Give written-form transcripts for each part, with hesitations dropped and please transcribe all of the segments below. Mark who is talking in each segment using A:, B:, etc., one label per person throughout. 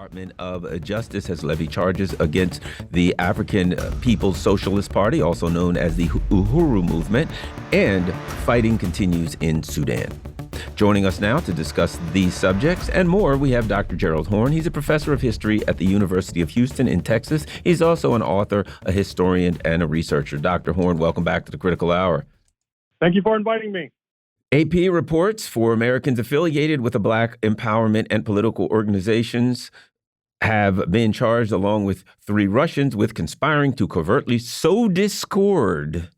A: Department of Justice has levied charges against the African People's Socialist Party, also known as the Uhuru movement, and fighting continues in Sudan. Joining us now to discuss these subjects and more, we have Dr. Gerald Horne. He's a professor of history at the University of Houston in Texas. He's also an author, a historian, and a researcher. Dr. Horne, welcome back to the Critical Hour.
B: Thank you for inviting me.
A: AP reports 4 Americans affiliated with the Black empowerment and political organizations have been charged, along with 3 Russians, with conspiring to covertly sow discord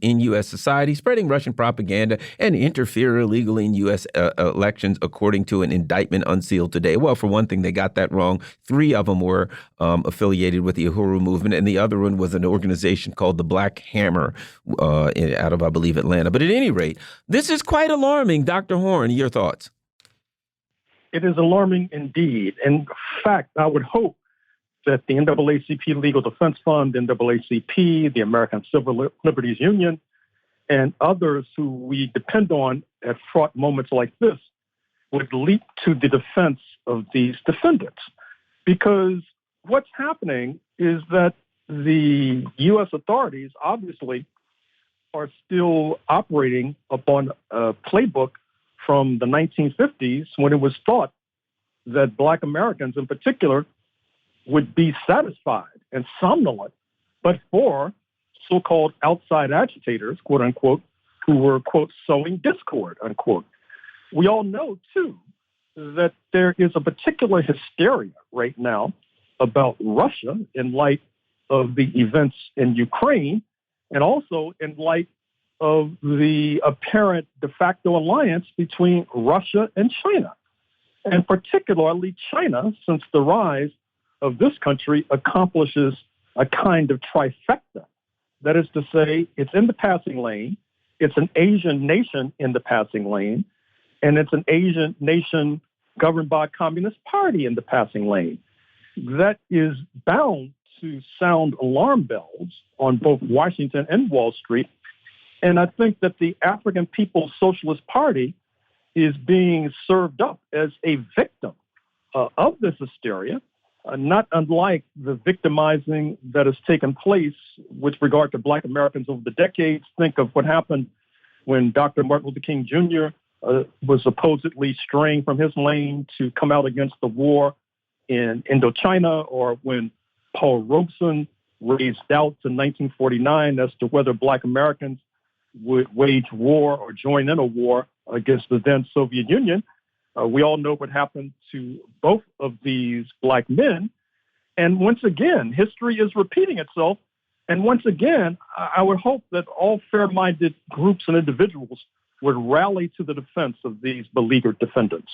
A: in U.S. society, spreading Russian propaganda, and interfere illegally in U.S. elections, according to an indictment unsealed today. Well, for one thing, they got that wrong. 3 of them were affiliated with the Uhuru movement, and the other one was an organization called the Black Hammer out of, I believe, Atlanta. But at any rate, this is quite alarming. Dr. Horne, your thoughts?
B: It is alarming indeed. In fact, I would hope that the NAACP Legal Defense Fund, NAACP, the American Civil Liberties Union, and others who we depend on at fraught moments like this would leap to the defense of these defendants. Because what's happening is that the U.S. authorities obviously are still operating upon a playbook from the 1950s, when it was thought that Black Americans in particular would be satisfied and somnolent, but for so-called outside agitators, quote unquote, who were, quote, sowing discord, unquote. We all know, too, that there is a particular hysteria right now about Russia in light of the events in Ukraine, and also in light of the apparent de facto alliance between Russia and China, and particularly China, since the rise of this country accomplishes a kind of trifecta. That is to say, it's in the passing lane, it's an Asian nation in the passing lane, and it's an Asian nation governed by a Communist Party in the passing lane. That is bound to sound alarm bells on both Washington and Wall Street. And I think that the African People's Socialist Party is being served up as a victim of this hysteria, not unlike the victimizing that has taken place with regard to Black Americans over the decades. Think of what happened when Dr. Martin Luther King Jr. Was supposedly straying from his lane to come out against the war in Indochina, or when Paul Robeson raised doubts in 1949 as to whether Black Americans would wage war or join in a war against the then Soviet Union. We all know what happened to both of these Black men. And once again, history is repeating itself. And once again, I would hope that all fair-minded groups and individuals would rally to the defense of these beleaguered defendants.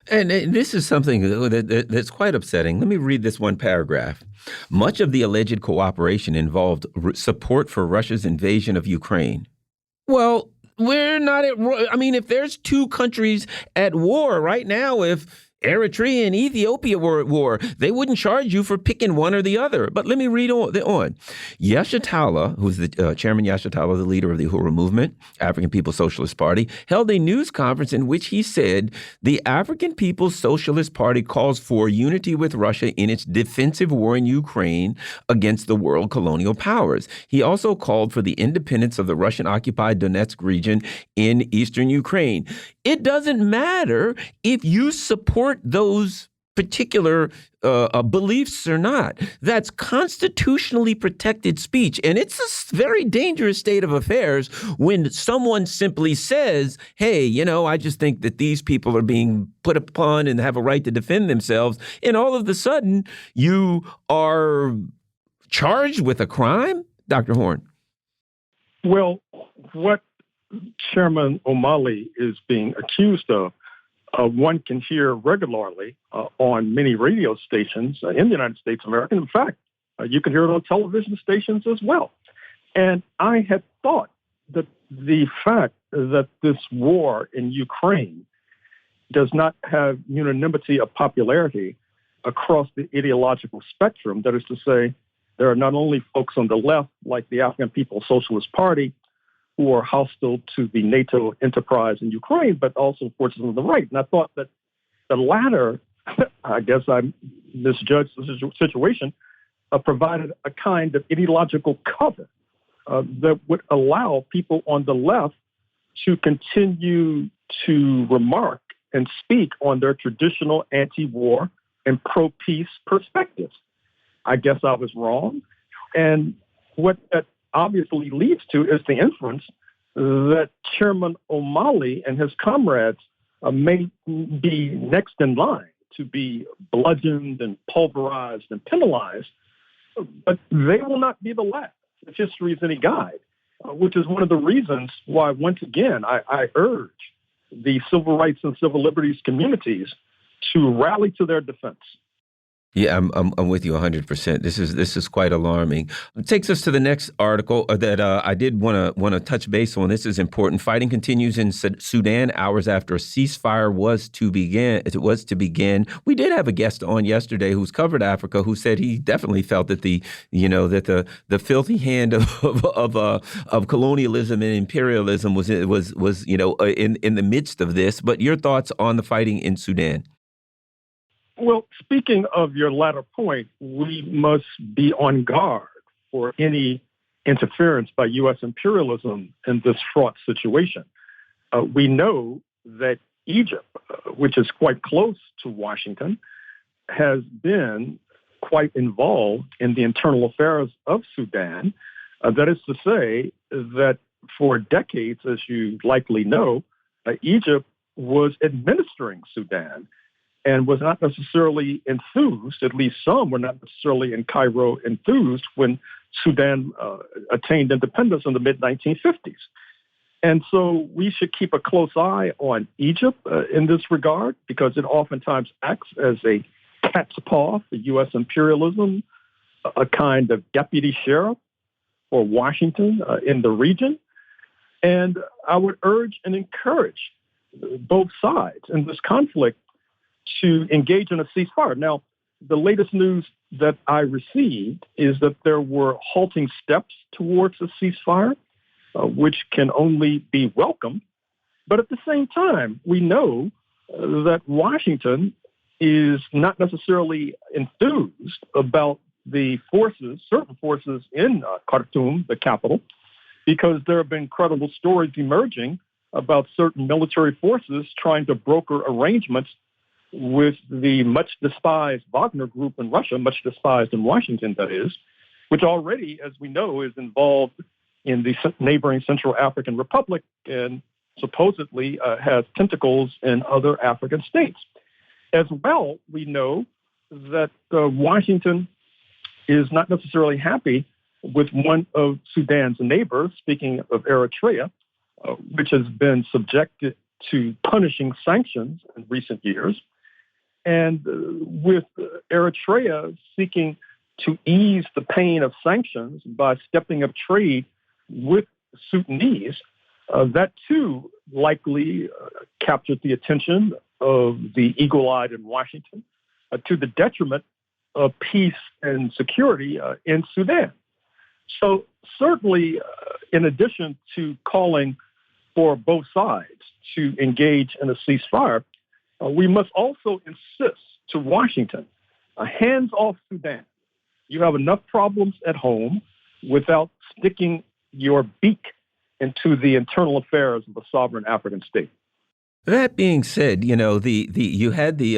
A: And this is something that's quite upsetting. Let me read this one paragraph. Much of the alleged cooperation involved support for Russia's invasion of Ukraine. Well, we're not at war. I mean, if there's 2 countries at war right now, if Eritrea and Ethiopia were at war, they wouldn't charge you for picking one or the other. But let me read on. Yashatala, who's the Chairman Yashatala, the leader of the Uhuru movement, African People's Socialist Party, held a news conference in which he said the African People's Socialist Party calls for unity with Russia in its defensive war in Ukraine against the world colonial powers. He also called for the independence of the Russian-occupied Donetsk region in eastern Ukraine. It doesn't matter if you support those particular beliefs or not. That's constitutionally protected speech. And it's a very dangerous state of affairs when someone simply says, hey, you know, I just think that these people are being put upon and have a right to defend themselves. And all of a sudden, you are charged with a crime? Dr. Horne.
B: Well, what Chairman O'Malley is being accused of, one can hear regularly on many radio stations in the United States of America. In fact, you can hear it on television stations as well. And I had thought that the fact that this war in Ukraine does not have unanimity of popularity across the ideological spectrum, that is to say, there are not only folks on the left, like the African People's Socialist Party, who are hostile to the NATO enterprise in Ukraine, but also forces on the right. And I thought that the latter I guess I misjudged the situation, provided a kind of ideological cover that would allow people on the left to continue to remark and speak on their traditional anti-war and pro-peace perspectives. I guess I was wrong. And what that obviously leads to is the inference that Chairman O'Malley and his comrades may be next in line to be bludgeoned and pulverized and penalized, but they will not be the last, if history is any guide, which is one of the reasons why, once again, I urge the civil rights and civil liberties communities to rally to their defense.
A: Yeah, I'm with you 100%. This is quite alarming. It takes us to the next article that I did want to touch base on. This is important. Fighting continues in Sudan hours after a ceasefire was to begin. It was to begin. We did have a guest on yesterday who's covered Africa who said he definitely felt that the filthy hand of colonialism and imperialism was in the midst of this. But your thoughts on the fighting in Sudan?
B: Well, speaking of your latter point, we must be on guard for any interference by U.S. imperialism in this fraught situation. We know that Egypt, which is quite close to Washington, has been quite involved in the internal affairs of Sudan. That is to say that for decades, as you likely know, Egypt was administering Sudan and was not necessarily enthused, at least some were not necessarily in Cairo enthused when Sudan attained independence in the mid-1950s. And so we should keep a close eye on Egypt in this regard, because it oftentimes acts as a cat's paw for U.S. imperialism, a kind of deputy sheriff for Washington in the region. And I would urge and encourage both sides in this conflict to engage in a ceasefire. Now, the latest news that I received is that there were halting steps towards a ceasefire, which can only be welcome. But at the same time, we know that Washington is not necessarily enthused about the forces, certain forces in Khartoum, the capital, because there have been credible stories emerging about certain military forces trying to broker arrangements with the much despised Wagner group in Russia, much despised in Washington, that is, which already, as we know, is involved in the neighboring Central African Republic and supposedly has tentacles in other African states. As well, we know that Washington is not necessarily happy with one of Sudan's neighbors, speaking of Eritrea, which has been subjected to punishing sanctions in recent years. And with Eritrea seeking to ease the pain of sanctions by stepping up trade with Sudanese, that too likely captured the attention of the eagle-eyed in Washington to the detriment of peace and security in Sudan. So certainly, in addition to calling for both sides to engage in a ceasefire, we must also insist to Washington, hands off Sudan. You have enough problems at home without sticking your beak into the internal affairs of a sovereign African state.
A: That being said, you had the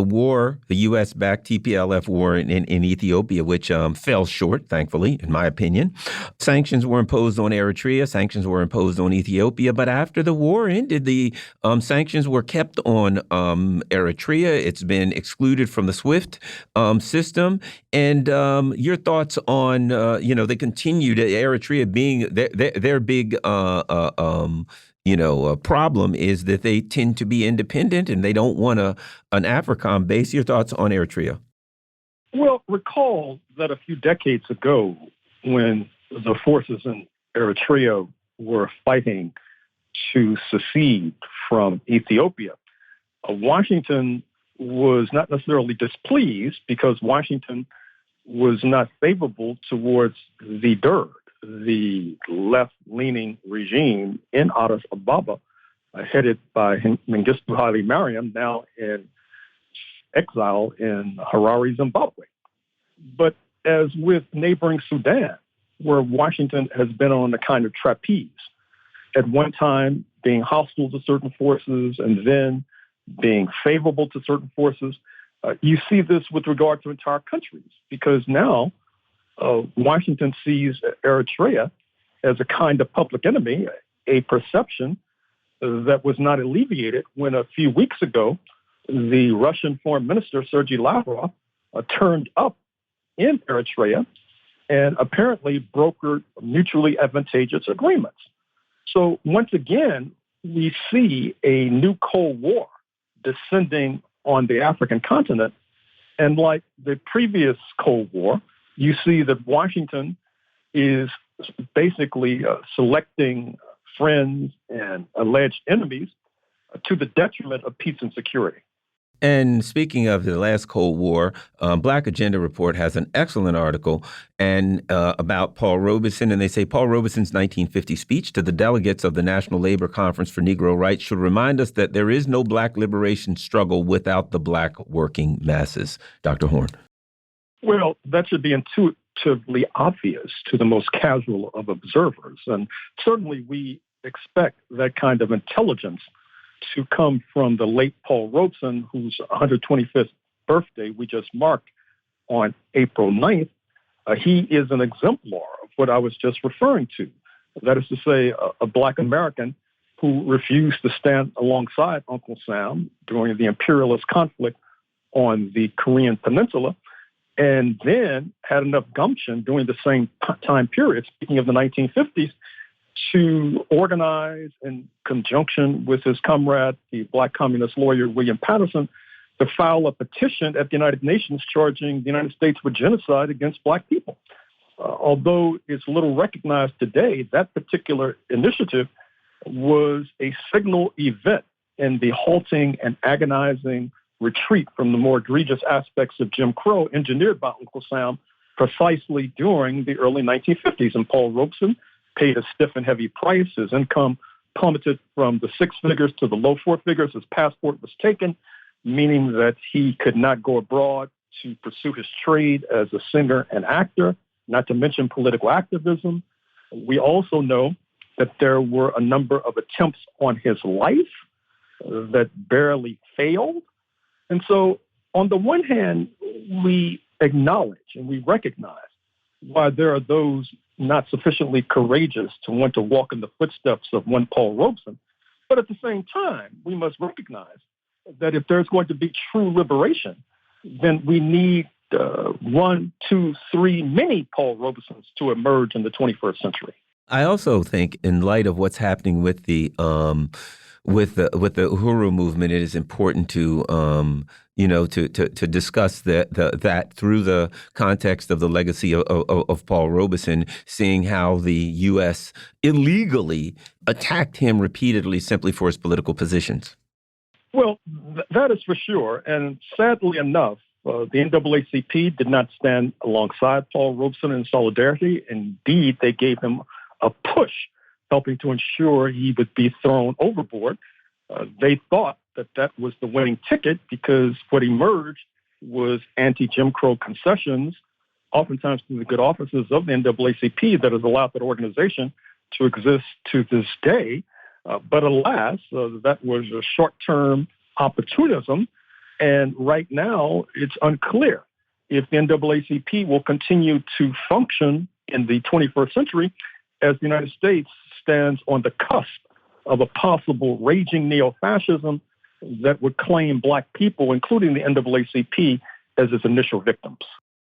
A: war, the U.S. backed TPLF war in Ethiopia, which fell short, thankfully, in my opinion. Sanctions were imposed on Eritrea, sanctions were imposed on Ethiopia, but after the war ended, the sanctions were kept on Eritrea. It's been excluded from the SWIFT system. And your thoughts on they continued Eritrea being their big problem is that they tend to be independent and they don't want an AFRICOM base. Your thoughts on Eritrea?
B: Well, recall that a few decades ago, when the forces in Eritrea were fighting to secede from Ethiopia, Washington was not necessarily displeased because Washington was not favorable towards the DERG, the left-leaning regime in Addis Ababa, headed by Mengistu Haile Mariam, now in exile in Harare, Zimbabwe. But as with neighboring Sudan, where Washington has been on a kind of trapeze, at one time being hostile to certain forces and then being favorable to certain forces, you see this with regard to entire countries, because now Washington sees Eritrea as a kind of public enemy, a perception that was not alleviated when a few weeks ago the Russian Foreign Minister, Sergei Lavrov, turned up in Eritrea and apparently brokered mutually advantageous agreements. So once again, we see a new Cold War descending on the African continent. And like the previous Cold War, you see that Washington is basically selecting friends and alleged enemies to the detriment of peace and security.
A: And speaking of the last Cold War, Black Agenda Report has an excellent article about Paul Robeson, and they say Paul Robeson's 1950 speech to the delegates of the National Labor Conference for Negro Rights should remind us that there is no Black liberation struggle without the Black working masses. Dr. Horne.
B: Well, that should be intuitively obvious to the most casual of observers, and certainly we expect that kind of intelligence to come from the late Paul Robeson, whose 125th birthday we just marked on April 9th. He is an exemplar of what I was just referring to. That is to say, a Black American who refused to stand alongside Uncle Sam during the imperialist conflict on the Korean Peninsula, and then had enough gumption during the same time period, speaking of the 1950s, to organize in conjunction with his comrade, the Black communist lawyer William Patterson, to file a petition at the United Nations charging the United States with genocide against Black people. Although it's little recognized today, that particular initiative was a signal event in the halting and agonizing retreat from the more egregious aspects of Jim Crow engineered by Uncle Sam precisely during the early 1950s. And Paul Robeson paid a stiff and heavy price. His income plummeted from the six figures to the low four figures. His passport was taken, meaning that he could not go abroad to pursue his trade as a singer and actor, not to mention political activism. We also know that there were a number of attempts on his life that barely failed. And so, on the one hand, we acknowledge and we recognize why there are those not sufficiently courageous to want to walk in the footsteps of one Paul Robeson. But at the same time, we must recognize that if there's going to be true liberation, then we need one, two, three, many Paul Robesons to emerge in the 21st century.
A: I also think, in light of what's happening with the Uhuru movement, it is important to to discuss that through the context of the legacy of Paul Robeson, seeing how the U.S. illegally attacked him repeatedly simply for his political positions.
B: Well, that is for sure. And sadly enough, the NAACP did not stand alongside Paul Robeson in solidarity. Indeed, they gave him a push, helping to ensure he would be thrown overboard. They thought that was the winning ticket because what emerged was anti-Jim Crow concessions, oftentimes through the good offices of the NAACP, that has allowed that organization to exist to this day. But alas, that was a short-term opportunism. And right now, it's unclear if the NAACP will continue to function in the 21st century as the United States stands on the cusp of a possible raging neo-fascism that would claim Black people, including the NAACP, as its initial victims.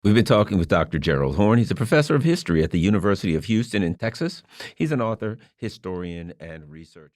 A: We've been talking with Dr. Gerald Horne. He's a professor of history at the University of Houston in Texas. He's an author, historian, and researcher.